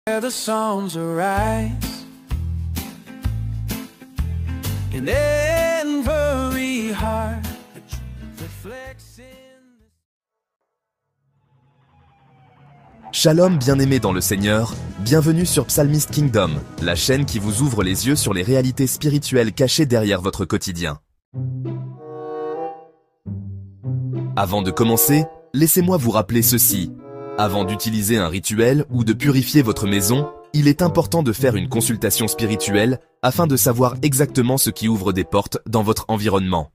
The songs arise in every heart reflects in... Shalom bien-aimés dans le Seigneur, bienvenue sur Psalmist Kingdom, la chaîne qui vous ouvre les yeux sur les réalités spirituelles cachées derrière votre quotidien. Avant de commencer, laissez-moi vous rappeler ceci. Avant d'utiliser un rituel ou de purifier votre maison, il est important de faire une consultation spirituelle afin de savoir exactement ce qui ouvre des portes dans votre environnement.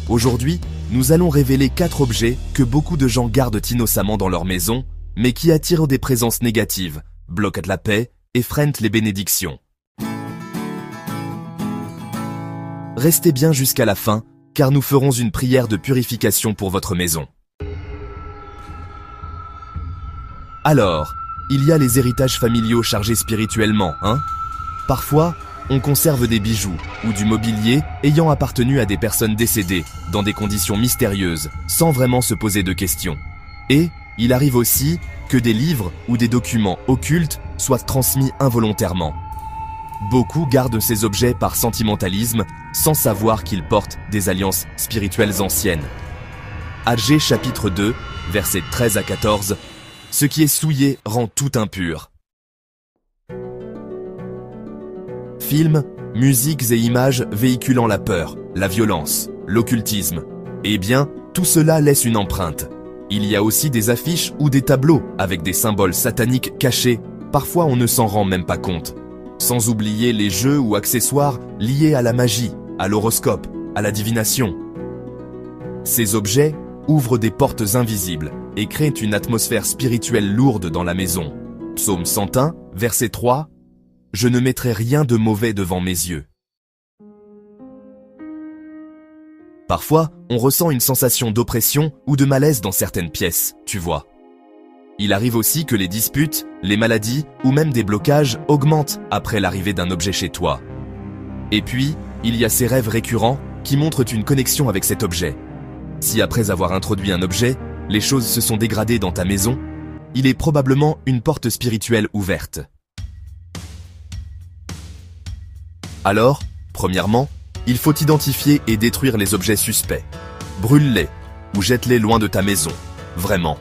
Aujourd'hui, nous allons révéler 4 objets que beaucoup de gens gardent innocemment dans leur maison, mais qui attirent des présences négatives, bloquent la paix et freinent les bénédictions. Restez bien jusqu'à la fin, car nous ferons une prière de purification pour votre maison. Alors, il y a les héritages familiaux chargés spirituellement, hein? Parfois, on conserve des bijoux ou du mobilier ayant appartenu à des personnes décédées dans des conditions mystérieuses, sans vraiment se poser de questions. Et il arrive aussi que des livres ou des documents occultes soient transmis involontairement. Beaucoup gardent ces objets par sentimentalisme, sans savoir qu'ils portent des alliances spirituelles anciennes. Agé chapitre 2, versets 13 à 14, ce qui est souillé rend tout impur. Films, musiques et images véhiculant la peur, la violence, l'occultisme. Eh bien, tout cela laisse une empreinte. Il y a aussi des affiches ou des tableaux avec des symboles sataniques cachés. Parfois on ne s'en rend même pas compte. Sans oublier les jeux ou accessoires liés à la magie, à l'horoscope, à la divination. Ces objets ouvrent des portes invisibles et créent une atmosphère spirituelle lourde dans la maison. Psaume 101, verset 3, « Je ne mettrai rien de mauvais devant mes yeux ». Parfois, on ressent une sensation d'oppression ou de malaise dans certaines pièces, tu vois. Il arrive aussi que les disputes, les maladies ou même des blocages augmentent après l'arrivée d'un objet chez toi. Et puis, il y a ces rêves récurrents qui montrent une connexion avec cet objet. Si après avoir introduit un objet, les choses se sont dégradées dans ta maison, il est probablement une porte spirituelle ouverte. Alors, premièrement, il faut identifier et détruire les objets suspects. Brûle-les ou jette-les loin de ta maison, vraiment.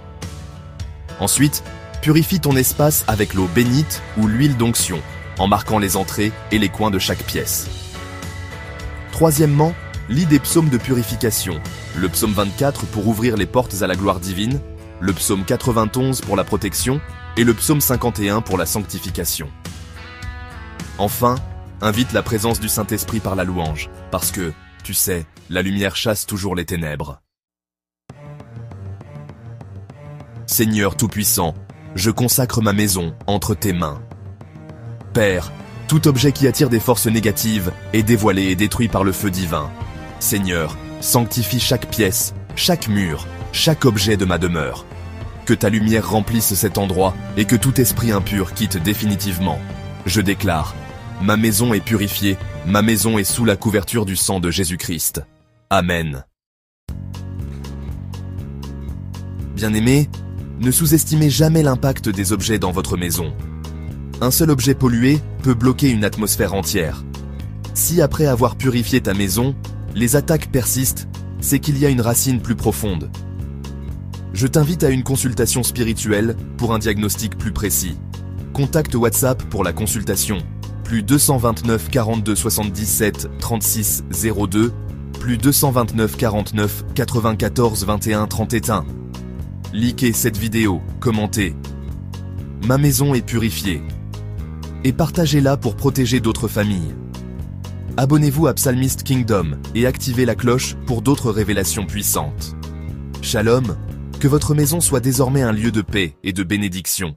Ensuite, purifie ton espace avec l'eau bénite ou l'huile d'onction, en marquant les entrées et les coins de chaque pièce. Troisièmement, lis des psaumes de purification, le psaume 24 pour ouvrir les portes à la gloire divine, le psaume 91 pour la protection et le psaume 51 pour la sanctification. Enfin, invite la présence du Saint-Esprit par la louange, parce que, tu sais, la lumière chasse toujours les ténèbres. Seigneur Tout-Puissant, je consacre ma maison entre tes mains. Père, tout objet qui attire des forces négatives est dévoilé et détruit par le feu divin. Seigneur, sanctifie chaque pièce, chaque mur, chaque objet de ma demeure. Que ta lumière remplisse cet endroit et que tout esprit impur quitte définitivement. Je déclare, ma maison est purifiée, ma maison est sous la couverture du sang de Jésus-Christ. Amen. Bien-aimés, ne sous-estimez jamais l'impact des objets dans votre maison. Un seul objet pollué peut bloquer une atmosphère entière. Si après avoir purifié ta maison, les attaques persistent, c'est qu'il y a une racine plus profonde. Je t'invite à une consultation spirituelle pour un diagnostic plus précis. Contacte WhatsApp pour la consultation, plus 229 42 77 36 02, plus 229 49 94 21 31. Likez cette vidéo, commentez. Ma maison est purifiée. Et partagez-la pour protéger d'autres familles. Abonnez-vous à Psalmist Kingdom et activez la cloche pour d'autres révélations puissantes. Shalom, que votre maison soit désormais un lieu de paix et de bénédiction.